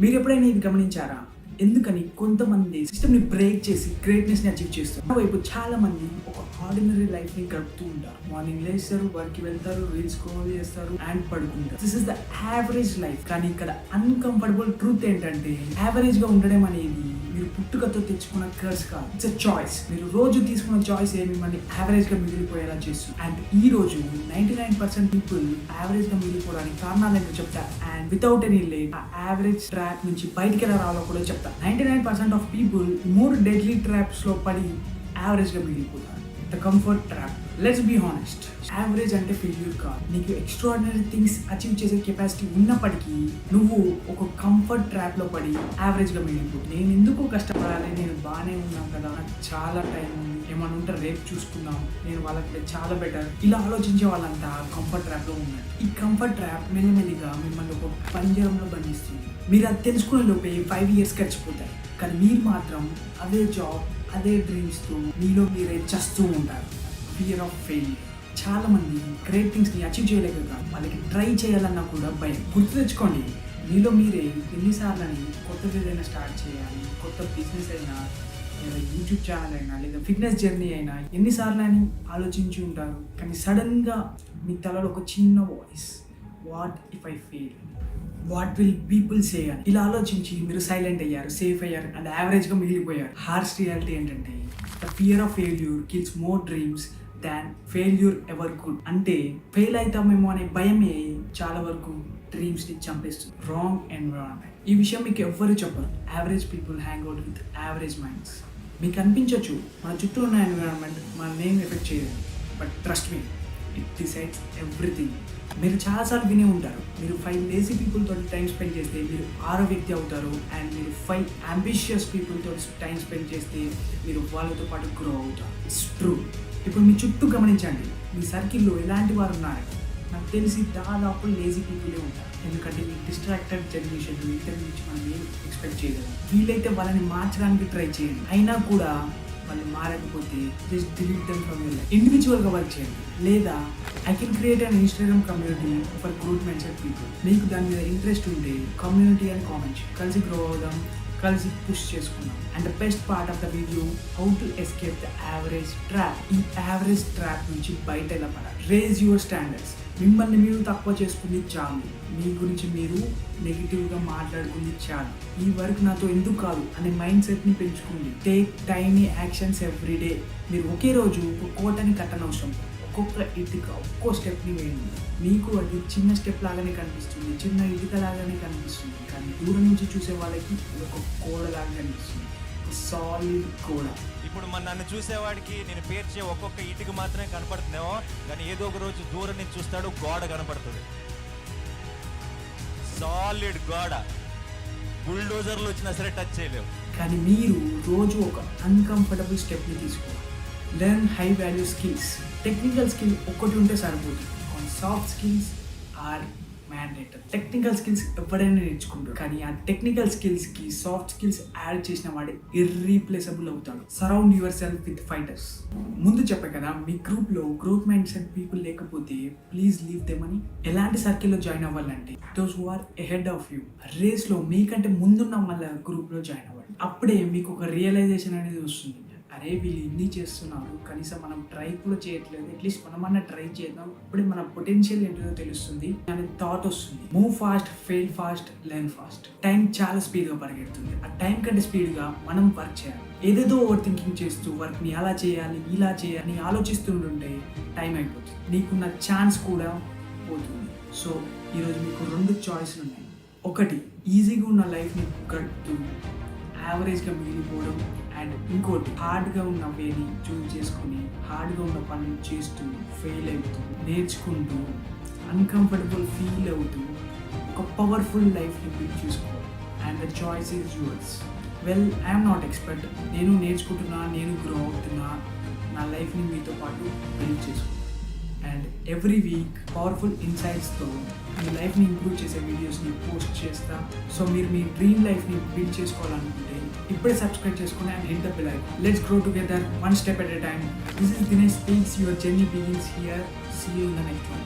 మీరు ఎప్పుడైనా ఇది గమనించారా? ఎందుకని కొంతమంది సిస్టమ్ ని బ్రేక్ చేసి గ్రేట్నెస్ ని అచీవ్ చేస్తారు. మరోవైపు చాలా మంది ఒక ఆర్డినరీ లైఫ్ ని గడుపుతూ ఉంటారు. మార్నింగ్ లేస్తారు, వర్క్ కి వెళ్తారు, రీల్స్ స్క్రోల్ చేస్తారు అండ్ పడుకుంటారు. This is the average life. కానీ ఇక్కడ అన్కంఫర్టబుల్ ట్రూత్ ఏంటంటే, యావరేజ్ గా ఉండడం అనేది మీరు పుట్టుకతో తెచ్చుకున్న కర్స్ కాదు. It's a choice. మీరు రోజు తీసుకున్న చాయిస్ మిమ్మల్ని యావరేజ్ గా మిగిలిపోయేలా చేస్తుంది. అండ్ ఈ రోజు 99% పీపుల్ యావరేజ్ గా మిగిలిపోవడానికి కారణాలు ఏంటో చెప్తా. అండ్ వితౌట్ ఎనీ లేట్ ఆ యావరేజ్ ట్రాప్ నుంచి బయటికి ఎలా రావాలో కూడా చెప్తా. 99% ఆఫ్ పీపుల్ 3 డెడ్లీ ట్రాప్స్ లో పడి యావరేజ్ గా మిగిలిపోతారు. The comfort trap. Let's be honest, average అంటే ఫెయిల్యూర్ కాదు. నీకు ఎక్స్ట్రాడినరీ థింగ్స్ అచీవ్ చేసే కెపాసిటీ ఉన్నప్పటికీ నువ్వు ఒక కంఫర్ట్ ట్రాప్ లో పడి యావరేజ్ గా మిగిలిపో. నేను ఎందుకు కష్టపడాలి, నేను బాగానే ఉన్నాను కదా, నాకు చాలా టైం ఉంది, ఏమన్నా ఉంటే రేపు చూసుకుందాం, నేను వాళ్ళకి చాలా బెటర్, ఇలా ఆలోచించే వాళ్ళంతా కంఫర్ట్ ట్రాప్ లో ఉన్నారు. ఈ కంఫర్ట్ ట్రాప్ మెల్లిమెల్లిగా మిమ్మల్ని ఒక పంజరంలో బంధిస్తుంది. మీరు అది తెలుసుకునే లోపే 5 years గడిచిపోతాయి. కానీ మీరు మాత్రం అదే జాబ్, అదే డ్రీమ్స్ తో మీలో మీరే చస్తూ ఉంటారు. Fear of failure. చాలా మంది గ్రేట్ థింగ్స్ ని అచీవ్ చేయలేక కాదు, వాళ్ళకి ట్రై చేయాలన్నా కూడా భయం. గుర్తు తెచ్చుకోండి, మీలో మీరే ఎన్నిసార్లని కొత్తది ఏదైనా స్టార్ట్ చేయాలి, కొత్త బిజినెస్ అయినా లేదా యూట్యూబ్ ఛానల్ అయినా లేదా ఫిట్నెస్ జర్నీ అయినా ఎన్నిసార్లు అని ఆలోచించి ఉంటారు. కానీ సడన్ గా మీ తలలో ఒక చిన్న voice, what if I fail, what will people say అని ఇలా ఆలోచించి మీరు సైలెంట్ అయ్యారు, సేఫ్ అయ్యారు అండ్ యావరేజ్గా మిగిలిపోయారు. హార్ష్ రియాలిటీ ఏంటంటే, the fear of failure kills more dreams than failure ever could. అంటే ఫెయిల్ అవుతామేమో అనే భయమే చాలా వరకు డ్రీమ్స్ని చంపేస్తుంది. Wrong environment. ఈ విషయం మీకు ఎవ్వరు చెప్పరు. Average people hang out with average minds. మీకు అనిపించవచ్చు మన చుట్టూ ఉన్న ఎన్విరాన్మెంట్ మన నేమ్ ఎఫెక్ట్ చేయదు, but trust me, it decides everything. మీరు చాలాసార్లు వినే ఉంటారు, మీరు 5 లేజీ పీపుల్ తోటి టైం స్పెండ్ చేస్తే మీరు 6వ వ్యక్తి అవుతారు. అండ్ మీరు 5 అంబిషియస్ పీపుల్ తోటి టైం స్పెండ్ చేస్తే మీరు వాళ్ళతో పాటు గ్రో అవుతారు. It's true. ఇప్పుడు మీ చుట్టూ గమనించండి, మీ సర్కిల్లో ఎలాంటి వారు ఉన్నారు? నాకు తెలిసి దాదాపు లేజీ పీపులే ఉంటారు. ఎందుకంటే ఈ డిస్ట్రాక్టెడ్ జనరేషన్ ఇతరుల నుంచి మనం ఏం ఎక్స్పెక్ట్ చేయగలం. వీలైతే వాళ్ళని మార్చడానికి ట్రై చేయండి, అయినా కూడా వాళ్ళు మారకపోతే just delete them from your life. ఇండివిజువల్గా వర్క్ చేయండి, లేదా I can create an Instagram community for growth mindset people. మీకు దాని మీద ఇంట్రెస్ట్ ఉంటే కమ్యూనిటీ అని కామెంట్, కలిసి గ్రో అవుదాం, కలిసి పుష్ చేసుకుందాం. And the best part of the video, how to escape the average trap. ఈ యావరేజ్ ట్రాప్ నుంచి బయట ఎలా పడాలి. Raise your standards. మిమ్మల్ని మీరు తక్కువ చేసుకుంది చాలు, మీ గురించి మీరు నెగిటివ్గా మాట్లాడుకుంది చాలు, ఈ వర్క్ నాతో ఎందుకు కాదు అనే మైండ్ సెట్ని పెంచుకోండి. Take tiny actions every day. మీరు ఒకే రోజు ఒక కోటని కట్టనవసరం, ఒక్కొక్క ఇటుక ఒక్కో స్టెప్ని వేయండి. మీకు అది చిన్న స్టెప్ లాగానే కనిపిస్తుంది, చిన్న ఇటుక లాగానే కనిపిస్తుంది, కానీ దూరం నుంచి చూసే వాళ్ళకి ఒక కోడ లాగా కనిపిస్తుంది, సాలిడ్ కోడ. ఇప్పుడు నన్ను చూసేవాడికి నేను పేర్చే ఒక్కొక్క ఇటుక మాత్రమే కనపడుతుందేమో, కానీ ఏదో ఒక రోజు దూరం నుంచి చూస్తాడు, గోడ కనపడుతుంది, సాలిడ్ గోడ. బుల్డోజర్లు వచ్చినా సరే టచ్ చేయలేవు. కానీ మీరు రోజు ఒక అన్కంఫర్టబుల్ స్టెప్ని తీసుకోవాలి. Learn high value skills. Technical skill ఒక్కటి ఉంటే సరిపోతుంది, soft skills are mandatory. Technical skills ఎవరైనా నేర్చుకుంటారు, కానీ ఆ టెక్నికల్ స్కిల్స్కి సాఫ్ట్ స్కిల్స్ యాడ్ చేసిన వాడే ఇర్రీప్లేసబుల్ అవుతాడు. Surround yourself with fighters. ముందు చెప్పే కదా, మీ గ్రూప్లో గ్రోత్ మైండ్ సెట్ పీపుల్ లేకపోతే ప్లీజ్ లీవ్ దెమ్ అని. ఎలాంటి సర్కిల్లో జాయిన్ అవ్వాలంటే, those who are ahead of you, రేస్లో మీకంటే ముందున్న వాళ్ళ గ్రూప్లో జాయిన్ అవ్వాలి. అప్పుడే మీకు ఒక రియలైజేషన్ అనేది వస్తుంది, అరే వీళ్ళు ఇన్ని చేస్తున్నారు, కనీసం మనం ట్రై కూడా చేయట్లేదు, అట్లీస్ట్ మనమన్నా ట్రై చేద్దాం, అప్పుడే మన పొటెన్షియల్ ఏంటో తెలుస్తుంది అనే థాట్ వస్తుంది. Move fast, fail fast, learn fast. Time చాలా స్పీడ్గా పరిగెడుతుంది. ఆ టైం కంటే స్పీడ్గా మనం వర్క్ చేయాలి. ఏదేదో ఓవర్ థింకింగ్ చేస్తూ వర్క్ని అలా చేయాలి ఇలా చేయాలి ఆలోచిస్తుంటుంటే టైం అయిపోతుంది, నీకున్న ఛాన్స్ కూడా పోతుంది. సో ఈరోజు మీకు 2 చాయిస్లు ఉన్నాయి. ఒకటి, ఈజీగా ఉన్న లైఫ్ని గడుపుతూ యావరేజ్గా మిగిలిపోవడం, అండ్ ఇంకోటి, హార్డ్గా ఉన్న వేని చూజ్ చేసుకుని హార్డ్గా ఉన్న పనులు చేస్తూ ఫెయిల్ అవుతూ నేర్చుకుంటూ అన్కంఫర్టబుల్ ఫీల్ అవుతూ ఒక పవర్ఫుల్ లైఫ్ని బిల్డ్ చేసుకోవాలి. And the choice is yours. Well, I'm not expert, నేను నేర్చుకుంటున్నా, నేను గ్రో అవుతున్నా, నా లైఫ్ని మీతో పాటు బిల్డ్ చేసుకుంటాను. అండ్ ఎవ్రీ వీక్ పవర్ఫుల్ ఇన్సైట్స్తో మీ లైఫ్ని ఇంప్రూవ్ చేసే వీడియోస్ని పోస్ట్ చేస్తా. సో మీరు మీ డ్రీమ్ లైఫ్ని బిల్డ్ చేసుకోవాలనుకుంటే ఇప్పుడే సబ్స్క్రైబ్ చేసుకుని and hit the bell icon. Let's grow together, one step at a time. This is Dinesh speaks. Your journey begins here. See you in the next one.